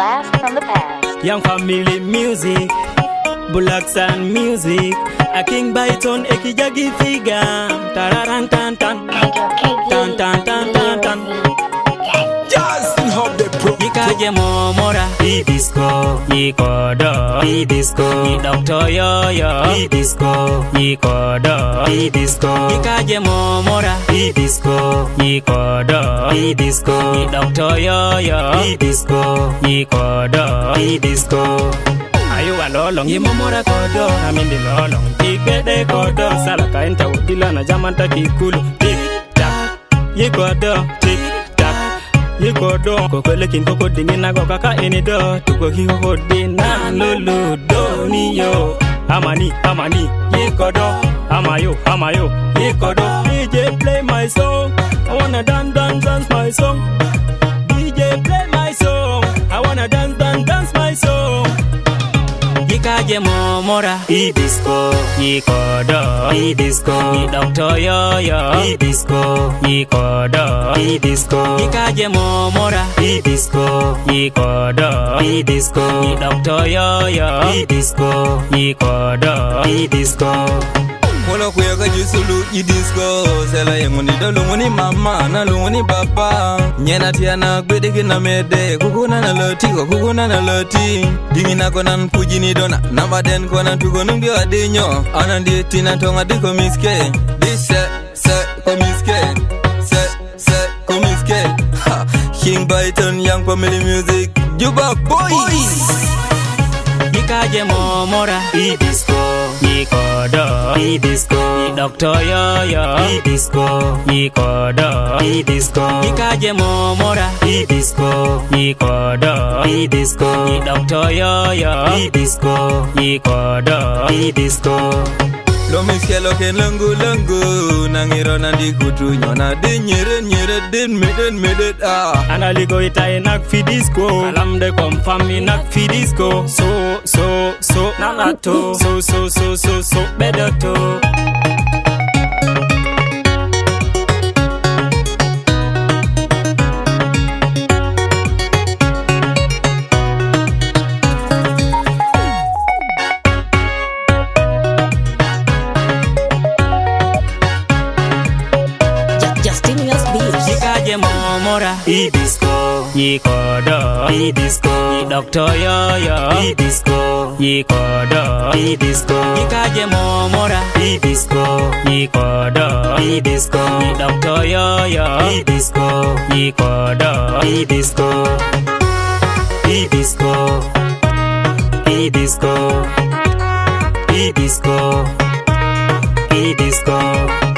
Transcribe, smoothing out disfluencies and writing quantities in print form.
blast from the past. Young family music, bullocks and music. A king Byton, Ekijagi figure. Tararan tan tan tan tan tan tan tan. Justin Hub the Pro. Ikaje momora, disco, ikodo, disco, Dr. Yoyo, disco, ikodo, disco. Ikaje momora, disco, ikodo, disco, Dr. Yoyo, disco, ikodo, disco. Ayu alolong ye momora kodo, amindi lolong. Tikede kodo, salaka enta udila na jamanta kikulu. Tik tak, ye kodo, tik. Ye kodo kokole kin koko dingina go kaka eni do tuko hi ho dina lulu do ni yo amani ye kodo amayo ye kodo DJ play my song I wanna dance my song DJ play my song I wanna dance my song Ikaje momora disco ikodo disco Dr. Yoyo disco ikodo disco Ikaje momora disco ikodo disco Dr. Yoyo disco ikodo disco Kola kuyaga jusulu disco sela yenguni dolunguni mama na lunguni papa nyena tiana gbedeke na mede kukuna na loti ko kukuna na loti dingina konan pujini dona namba den konan tugonum dio adenyo anandi tina tonga diko miske dise se komiske se komiske King Byton Young Family Music Juba Boys Ikaje momora disco ikodo disco Dr. Yoyo disco ikodo disco Ikaje momora disco ikodo disco Dr. Yoyo disco ikodo disco Lo miskelo ken lungu nangiro nandi kutu nyona din nyere din meden Analigo itai nak fi disco Alam de confirm nak fi disco So nanato So better to Ikaje momora disco ikodo disco Dr. Yoyo disco ikodo disco Ikaje momora disco ikodo disco Dr. Yoyo disco ikodo disco disco disco disco disco